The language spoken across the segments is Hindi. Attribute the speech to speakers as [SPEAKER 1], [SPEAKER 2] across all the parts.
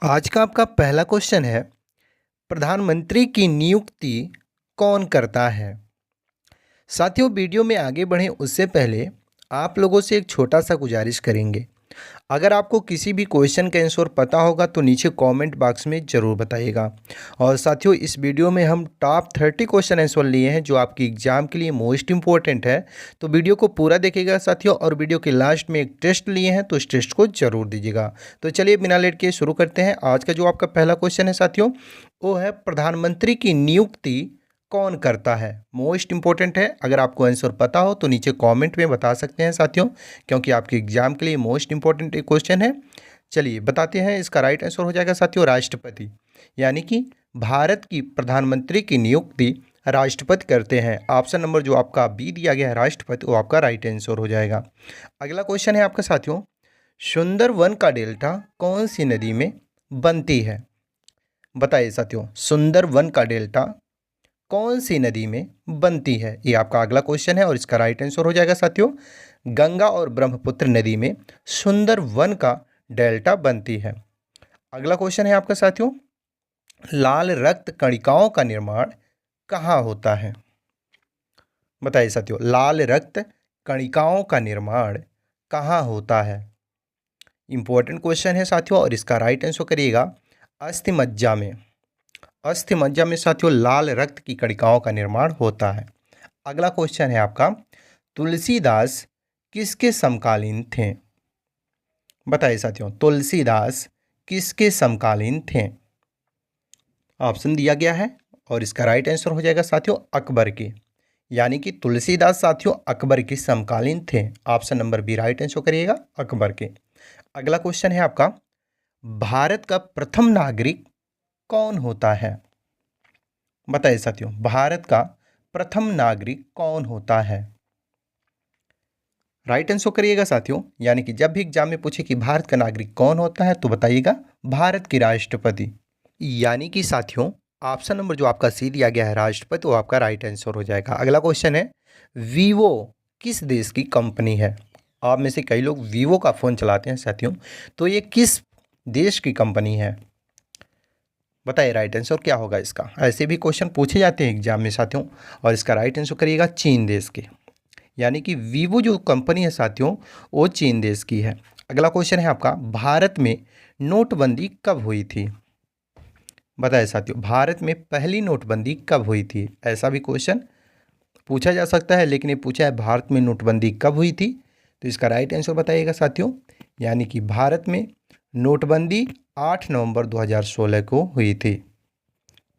[SPEAKER 1] आज का आपका पहला क्वेश्चन है, प्रधानमंत्री की नियुक्ति कौन करता है? साथियों, वीडियो में आगे बढ़ें उससे पहले आप लोगों से एक छोटा सा गुजारिश करेंगे। अगर आपको किसी भी क्वेश्चन का आंसर पता होगा तो नीचे कमेंट बॉक्स में ज़रूर बताइएगा। और साथियों, इस वीडियो में हम टॉप 30 क्वेश्चन आंसर लिए हैं जो आपकी एग्जाम के लिए मोस्ट इंपॉर्टेंट है। तो वीडियो को पूरा देखिएगा साथियों, और वीडियो के लास्ट में एक टेस्ट लिए हैं तो इस टेस्ट को जरूर दीजिएगा। तो चलिए बिना लेट के शुरू करते हैं। आज का जो आपका पहला क्वेश्चन है साथियों, वो है प्रधानमंत्री की नियुक्ति कौन करता है? मोस्ट इंपॉर्टेंट है। अगर आपको आंसर पता हो तो नीचे कमेंट में बता सकते हैं साथियों, क्योंकि आपके एग्जाम के लिए मोस्ट इंपॉर्टेंट एक क्वेश्चन है। चलिए बताते हैं। इसका राइट आंसर हो जाएगा साथियों राष्ट्रपति, यानी कि भारत की प्रधानमंत्री की नियुक्ति राष्ट्रपति करते हैं। ऑप्शन नंबर जो आपका बी दिया गया है राष्ट्रपति, वो आपका राइट आंसर हो जाएगा। अगला क्वेश्चन है आपका साथियों, सुंदरवन का डेल्टा कौन सी नदी में बनती है? बताइए साथियों, सुंदरवन का डेल्टा कौन सी नदी में बनती है? ये आपका अगला क्वेश्चन है और इसका राइट आंसर हो जाएगा साथियों गंगा और ब्रह्मपुत्र नदी में सुंदरवन का डेल्टा बनती है। अगला क्वेश्चन है आपका साथियों, लाल रक्त कणिकाओं का निर्माण कहाँ होता है? बताइए साथियों, लाल रक्त कणिकाओं का निर्माण कहाँ होता है? इंपॉर्टेंट क्वेश्चन है साथियों, और इसका राइट आंसर करिएगा अस्थिमज्जा में। अस्थिमज्जा में साथियों लाल रक्त की कणिकाओं का निर्माण होता है। अगला क्वेश्चन है आपका, तुलसीदास किसके समकालीन थे? बताइए साथियों, तुलसीदास किसके समकालीन थे? ऑप्शन दिया गया है और इसका राइट आंसर हो जाएगा साथियों अकबर के, यानी कि तुलसीदास साथियों अकबर के समकालीन थे। Option number B right answer करिएगा अकबर के। अगला क्वेश्चन है आपका, भारत का प्रथम नागरिक कौन होता है? बताइए साथियों, भारत का प्रथम नागरिक कौन होता है? राइट आंसर करिएगा साथियों, यानी कि जब भी एग्जाम में पूछे कि भारत का नागरिक कौन होता है तो बताइएगा भारत की राष्ट्रपति, यानी कि साथियों ऑप्शन नंबर जो आपका सी दिया गया है राष्ट्रपति, वो आपका राइट आंसर हो जाएगा। अगला क्वेश्चन है, वीवो किस देश की कंपनी है? आप में से कई लोग वीवो का फ़ोन चलाते हैं साथियों, तो ये किस देश की कंपनी है? बताइए राइट आंसर क्या होगा इसका। ऐसे भी क्वेश्चन पूछे जाते हैं एग्जाम में साथियों, और इसका राइट आंसर करिएगा चीन देश के, यानी कि वीवो जो कंपनी है साथियों वो चीन देश की है। अगला क्वेश्चन है आपका, भारत में नोटबंदी कब हुई थी? बताइए साथियों, भारत में पहली नोटबंदी कब हुई थी? ऐसा भी क्वेश्चन पूछा जा सकता है, लेकिन ये पूछा है भारत में नोटबंदी कब हुई थी, तो इसका राइट आंसर बताइएगा साथियों, यानी कि भारत में नोटबंदी 8 नवंबर 2016 को हुई थी,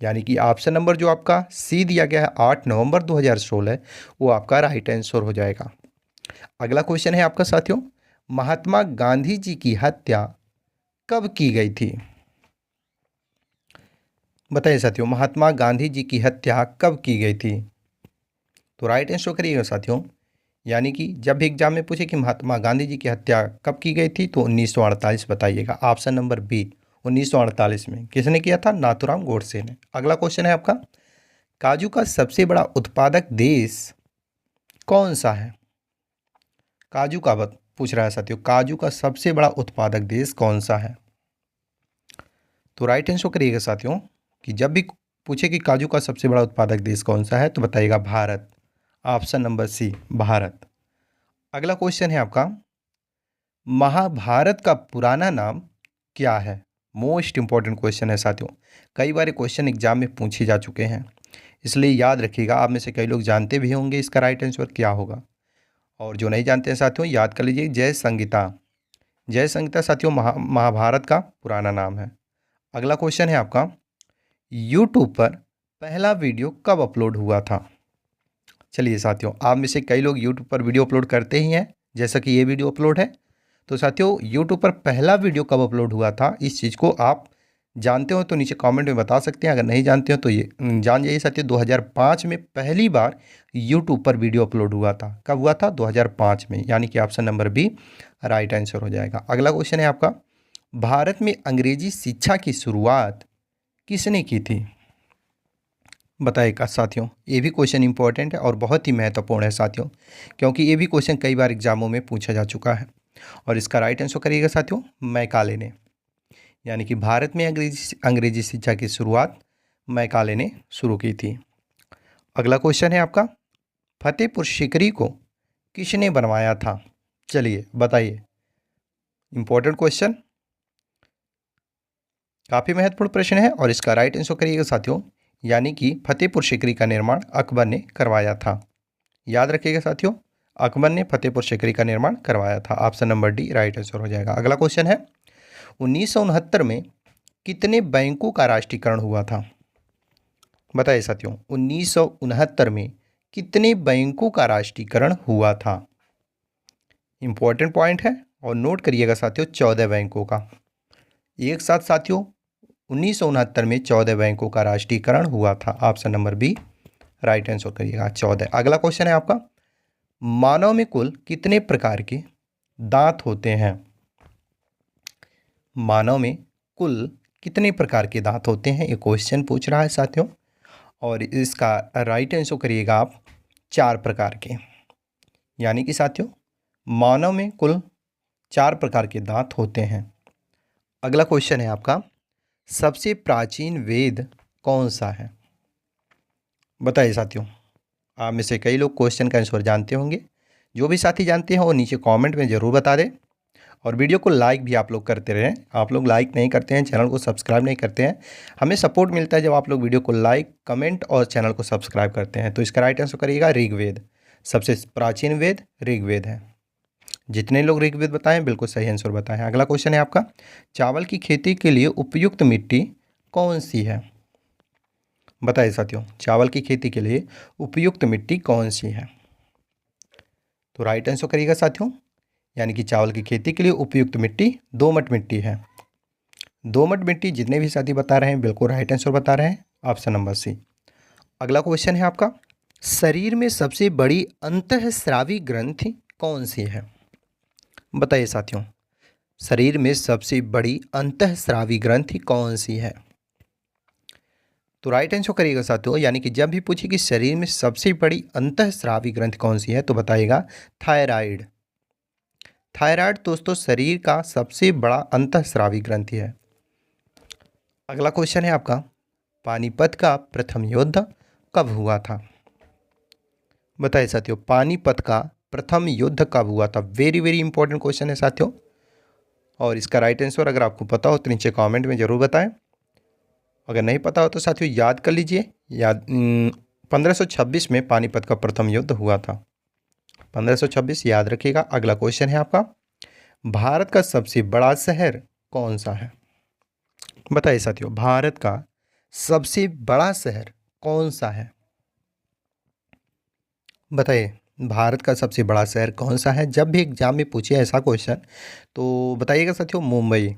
[SPEAKER 1] यानी कि ऑप्शन नंबर जो आपका सी दिया गया है 8 नवंबर 2016, वो आपका राइट आंसर हो जाएगा। अगला क्वेश्चन है आपका साथियों, महात्मा गांधी जी की हत्या कब की गई थी? बताइए साथियों, महात्मा गांधी जी की हत्या कब की गई थी? तो राइट आंसर करिएगा साथियों, यानी कि जब भी एग्जाम में पूछे कि महात्मा गांधी जी की हत्या कब की गई थी तो 1948 बताइएगा। ऑप्शन नंबर बी 1948 में। किसने किया था? नाथूराम गोडसे ने। अगला क्वेश्चन है आपका, काजू का सबसे बड़ा उत्पादक देश कौन सा है? काजू का पूछ रहा है साथियों, काजू का सबसे बड़ा उत्पादक देश कौन सा है? तो राइट आंसर करिएगा साथियों, कि जब भी पूछे कि काजू का सबसे बड़ा उत्पादक देश कौन सा है तो बताइएगा Bharat. Option number C Bharat. अगला क्वेश्चन है आपका, महाभारत का पुराना नाम क्या है? मोस्ट इंपॉर्टेंट क्वेश्चन है साथियों, कई बार क्वेश्चन एग्जाम में पूछे जा चुके हैं, इसलिए याद रखिएगा। आप में से कई लोग जानते भी होंगे इसका राइट आंसर क्या होगा, और जो नहीं जानते हैं साथियों याद कर लीजिए, जय संहिता। जय संहिता साथियों महाभारत का पुराना नाम है। अगला क्वेश्चन है आपका, यूट्यूब पर पहला वीडियो कब अपलोड हुआ था? चलिए साथियों, आप में से कई लोग यूट्यूब पर वीडियो अपलोड करते ही हैं, जैसा कि ये वीडियो अपलोड है। तो साथियों यूट्यूब पर पहला वीडियो कब अपलोड हुआ था, इस चीज़ को आप जानते हो तो नीचे कमेंट में बता सकते हैं। अगर नहीं जानते हो तो ये जान जाइए साथियों, 2005 में पहली बार यूट्यूब पर वीडियो अपलोड हुआ था। कब हुआ था? 2005 में, यानी कि option number B right answer हो जाएगा। अगला क्वेश्चन है आपका, भारत में अंग्रेजी शिक्षा की शुरुआत किसने की थी? बताइएगा साथियों, ये भी क्वेश्चन इंपॉर्टेंट है और बहुत ही महत्वपूर्ण है साथियों, क्योंकि ये भी क्वेश्चन कई बार एग्जामों में पूछा जा चुका है। और इसका राइट आंसर करिएगा साथियों मैकाले ने, यानी कि भारत में अंग्रेजी शिक्षा की शुरुआत मैकाले ने शुरू की थी। अगला क्वेश्चन है आपका, फतेहपुर सीकरी को किसने बनवाया था? चलिए बताइए। इंपॉर्टेंट क्वेश्चन, काफ़ी महत्वपूर्ण प्रश्न है और इसका राइट आंसर करिएगा साथियों, यानी कि फतेहपुर सीकरी का निर्माण अकबर ने करवाया था। याद रखिएगा साथियों, अकबर ने फतेहपुर सीकरी का निर्माण करवाया था। Option number D right answer हो जाएगा। अगला क्वेश्चन है, 1969 में कितने बैंकों का राष्ट्रीयकरण हुआ था? बताइए साथियों, 1969 में कितने बैंकों का राष्ट्रीयकरण हुआ था? इंपॉर्टेंट पॉइंट है और नोट करिएगा साथियों, 14 बैंकों का। एक साथ साथियों 1969 में 14 बैंकों का राष्ट्रीयकरण हुआ था। Option number B right answer करिएगा, 14। अगला क्वेश्चन है आपका, मानव में कुल कितने प्रकार के दांत होते हैं? मानव में कुल कितने प्रकार के दांत होते हैं, ये क्वेश्चन पूछ रहा है साथियों, और इसका राइट आंसर करिएगा आप 4 प्रकार के। यानी कि साथियों मानव में कुल 4 प्रकार के दांत होते हैं। अगला क्वेश्चन है आपका, सबसे प्राचीन वेद कौन सा है? बताइए साथियों, आप में से कई लोग क्वेश्चन का आंसर जानते होंगे। जो भी साथी जानते हैं वो नीचे कमेंट में ज़रूर बता दें, और वीडियो को लाइक भी आप लोग करते रहें। आप लोग लाइक नहीं करते हैं, चैनल को सब्सक्राइब नहीं करते हैं। हमें सपोर्ट मिलता है जब आप लोग वीडियो को लाइक, कमेंट और चैनल को सब्सक्राइब करते हैं। तो इसका राइट आंसर करिएगा ऋग्वेद। सबसे प्राचीन वेद ऋग्वेद है। जितने लोग ऋग्वेद बताएं बिल्कुल सही आंसर बताएं। अगला क्वेश्चन है आपका, चावल की खेती के लिए उपयुक्त मिट्टी कौन सी है? बताइए साथियों, चावल की खेती के लिए उपयुक्त मिट्टी कौन सी है? तो राइट आंसर करिएगा साथियों, यानी कि चावल की खेती के लिए उपयुक्त मिट्टी दोमट मिट्टी है। दोमट मिट्टी जितने भी साथी बता रहे हैं बिल्कुल राइट आंसर बता रहे हैं, ऑप्शन नंबर सी। अगला क्वेश्चन है आपका, शरीर में सबसे बड़ी अंतःस्रावी ग्रंथि कौन सी है? बताइए साथियों, शरीर में सबसे बड़ी अंतःस्रावी ग्रंथि कौन सी है? तो राइट आंसर करिएगा साथियों, यानी कि जब भी पूछे कि शरीर में सबसे बड़ी अंतःस्रावी ग्रंथि कौन सी है तो बताइएगा थायराइड। थायराइड दोस्तों शरीर का सबसे बड़ा अंतःस्रावी ग्रंथि है। अगला क्वेश्चन है आपका, पानीपत का प्रथम युद्ध कब हुआ था? बताइए साथियों, पानीपत का प्रथम युद्ध कब हुआ था? वेरी वेरी इंपॉर्टेंट क्वेश्चन है साथियों, और इसका राइट आंसर अगर आपको पता हो तो नीचे कमेंट में ज़रूर बताएं। अगर नहीं पता हो तो साथियों याद कर लीजिए। 1526 में पानीपत का प्रथम युद्ध हुआ था। 1526 याद रखिएगा। अगला क्वेश्चन है आपका, भारत का सबसे बड़ा शहर कौन सा है? बताइए साथियों, भारत का सबसे बड़ा शहर कौन सा है? बताइए, भारत का सबसे बड़ा शहर कौन सा है? जब भी एग्जाम में पूछे ऐसा क्वेश्चन तो बताइएगा साथियों मुंबई।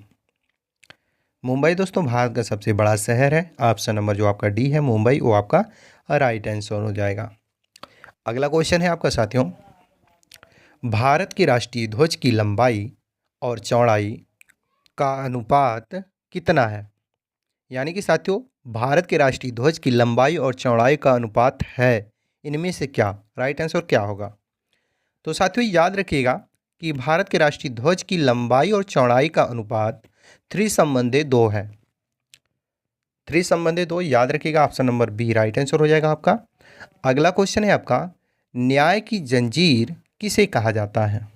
[SPEAKER 1] मुंबई दोस्तों भारत का सबसे बड़ा शहर है। ऑप्शन नंबर जो आपका डी है मुंबई, वो आपका राइट आंसर हो जाएगा। अगला क्वेश्चन है आपका साथियों, भारत के राष्ट्रीय ध्वज की लंबाई और चौड़ाई का अनुपात कितना है? यानी कि साथियों भारत के राष्ट्रीय ध्वज की लंबाई और चौड़ाई का अनुपात है, इनमें से क्या? राइट आंसर क्या होगा? तो साथियों याद रखिएगा कि भारत के राष्ट्रीय ध्वज की लंबाई और चौड़ाई का अनुपात 3:2 है। 3:2 याद रखिएगा, option number B right answer हो जाएगा आपका। अगला क्वेश्चन है आपका, न्याय की जंजीर किसे कहा जाता है?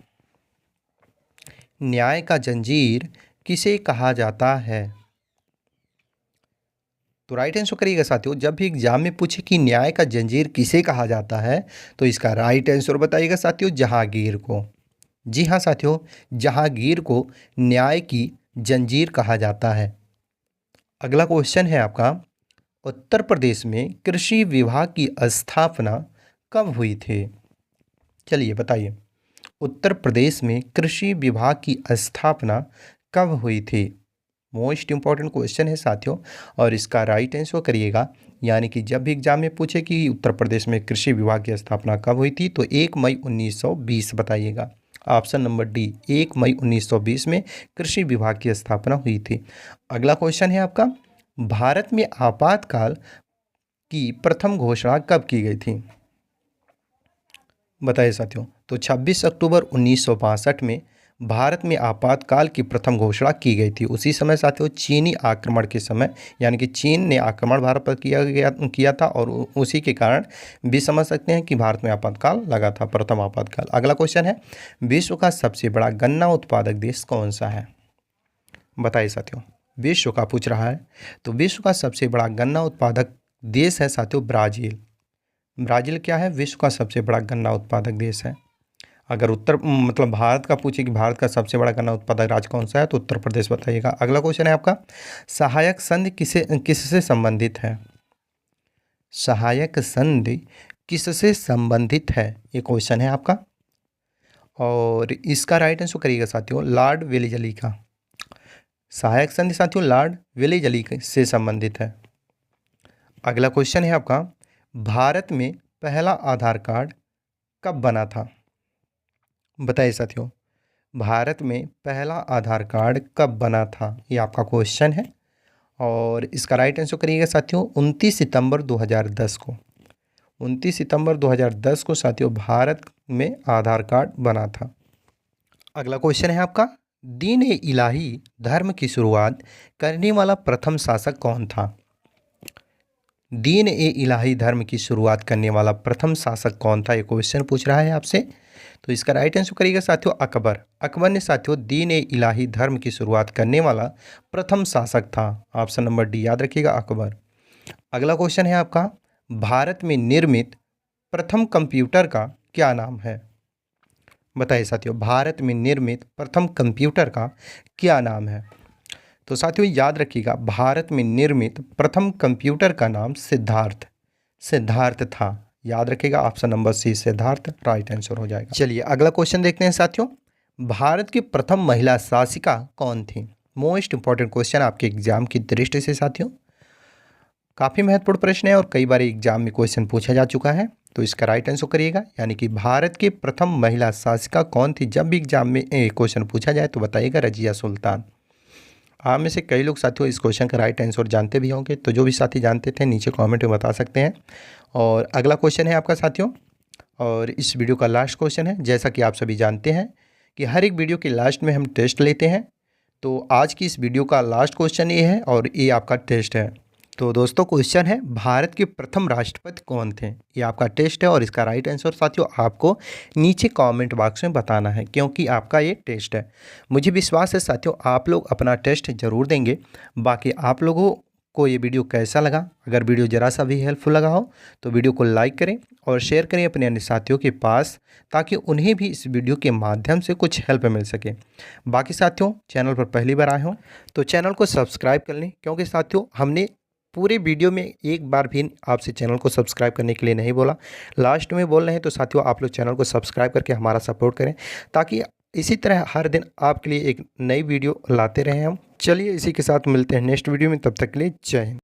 [SPEAKER 1] न्याय का जंजीर किसे कहा जाता है? तो राइट आंसर करिएगा साथियों, जब भी एग्जाम में पूछे कि न्याय का जंजीर किसे कहा जाता है तो इसका राइट आंसर बताइएगा साथियों जहांगीर को। जी हाँ साथियों, जहांगीर को न्याय की जंजीर कहा जाता है। अगला क्वेश्चन है आपका, उत्तर प्रदेश में कृषि विभाग की स्थापना कब हुई थी? चलिए बताइए, उत्तर प्रदेश में कृषि विभाग की स्थापना कब हुई थी? मोस्ट इंपॉर्टेंट क्वेश्चन है साथियों, और इसका राइट आंसर करिएगा, यानी कि जब भी एग्जाम में पूछे कि उत्तर प्रदेश में कृषि विभाग की स्थापना कब हुई थी तो 1 मई 1920 बताइएगा। ऑप्शन नंबर डी 1 मई 1920 में कृषि विभाग की स्थापना हुई थी। अगला क्वेश्चन है आपका, भारत में आपातकाल की प्रथम घोषणा कब की गई थी? बताइए साथियों, तो 26 अक्टूबर 1962 में भारत में आपातकाल की प्रथम घोषणा की गई थी? उसी समय साथियों चीनी आक्रमण के समय, यानी कि चीन ने आक्रमण भारत पर किया था और उसी के कारण भी समझ सकते हैं कि भारत में आपातकाल लगा था, प्रथम आपातकाल। अगला क्वेश्चन है, विश्व का सबसे बड़ा गन्ना उत्पादक देश कौन सा है? बताइए साथियों, विश्व का पूछ रहा है, तो विश्व का सबसे बड़ा गन्ना उत्पादक देश है साथियों ब्राज़ील। ब्राज़ील क्या है? विश्व का सबसे बड़ा गन्ना उत्पादक देश है। अगर मतलब भारत का पूछे कि भारत का सबसे बड़ा गन्ना उत्पादक राज्य कौन सा है, तो उत्तर प्रदेश बताइएगा। अगला क्वेश्चन है आपका, सहायक संधि किससे संबंधित है? सहायक संधि किससे संबंधित है, ये क्वेश्चन है आपका। और इसका राइट आंसर करिएगा साथियों, लॉर्ड वेलेजली का। सहायक संधि साथियों लॉर्ड वेलेजली से संबंधित है। अगला क्वेश्चन है आपका, भारत में पहला आधार कार्ड कब बना था? बताइए साथियों, भारत में पहला आधार कार्ड कब बना था, ये आपका क्वेश्चन है। और इसका राइट आंसर करिएगा साथियों, 29 सितंबर 2010 को। 29 सितंबर 2010 को साथियों भारत में आधार कार्ड बना था। अगला क्वेश्चन है आपका, दीन ए इलाही धर्म की शुरुआत करने वाला प्रथम शासक कौन था? दीन ए इलाही धर्म की शुरुआत करने वाला प्रथम शासक कौन था, ये क्वेश्चन पूछ रहा है आपसे। तो इसका राइट आंसर करिएगा साथियों, अकबर। अकबर ने साथियों दीन ए इलाही धर्म की शुरुआत करने वाला प्रथम शासक था। ऑप्शन नंबर डी याद रखिएगा, अकबर। अगला क्वेश्चन है आपका, भारत में निर्मित प्रथम कंप्यूटर का क्या नाम है? बताइए साथियों, भारत में निर्मित प्रथम कंप्यूटर का क्या नाम है? तो साथियों याद रखिएगा, भारत में निर्मित प्रथम कंप्यूटर का नाम सिद्धार्थ था। याद रखिएगा, option number C Siddhartha right answer हो जाएगा। चलिए अगला क्वेश्चन देखते हैं साथियों, भारत की प्रथम महिला शासिका कौन थी? मोस्ट इंपॉर्टेंट क्वेश्चन आपके एग्जाम की दृष्टि से साथियों, काफ़ी महत्वपूर्ण प्रश्न है और कई बार एग्जाम में क्वेश्चन पूछा जा चुका है। तो इसका राइट आंसर करिएगा, यानी कि भारत की प्रथम महिला शासिका कौन थी? जब भी एग्जाम में क्वेश्चन पूछा जाए तो बताइएगा रजिया सुल्तान। आप में से कई लोग साथियों इस क्वेश्चन का राइट आंसर जानते भी होंगे, तो जो भी साथी जानते थे नीचे कमेंट में बता सकते हैं। और अगला क्वेश्चन है आपका साथियों, और इस वीडियो का लास्ट क्वेश्चन है। जैसा कि आप सभी जानते हैं कि हर एक वीडियो के लास्ट में हम टेस्ट लेते हैं, तो आज की इस वीडियो का लास्ट क्वेश्चन ये है और ये आपका टेस्ट है। तो दोस्तों क्वेश्चन है, भारत के प्रथम राष्ट्रपति कौन थे? ये आपका टेस्ट है और इसका राइट आंसर साथियों आपको नीचे कमेंट बॉक्स में बताना है, क्योंकि आपका ये टेस्ट है। मुझे विश्वास है साथियों आप लोग अपना टेस्ट जरूर देंगे। बाकी आप लोगों को ये वीडियो कैसा लगा? अगर वीडियो ज़रा सा भी हेल्पफुल लगा हो तो वीडियो को लाइक करें और शेयर करें अपने अन्य साथियों के पास, ताकि उन्हें भी इस वीडियो के माध्यम से कुछ हेल्प मिल सके। बाकी साथियों चैनल पर पहली बार आए हों तो चैनल को सब्सक्राइब कर लें, क्योंकि साथियों हमने पूरे वीडियो में एक बार भी आपसे चैनल को सब्सक्राइब करने के लिए नहीं बोला, लास्ट में बोल रहे हैं। तो साथियों आप लोग चैनल को सब्सक्राइब करके हमारा सपोर्ट करें, ताकि इसी तरह हर दिन आपके लिए एक नई वीडियो लाते रहें हम। चलिए इसी के साथ मिलते हैं नेक्स्ट वीडियो में, तब तक के लिए जय हिंद।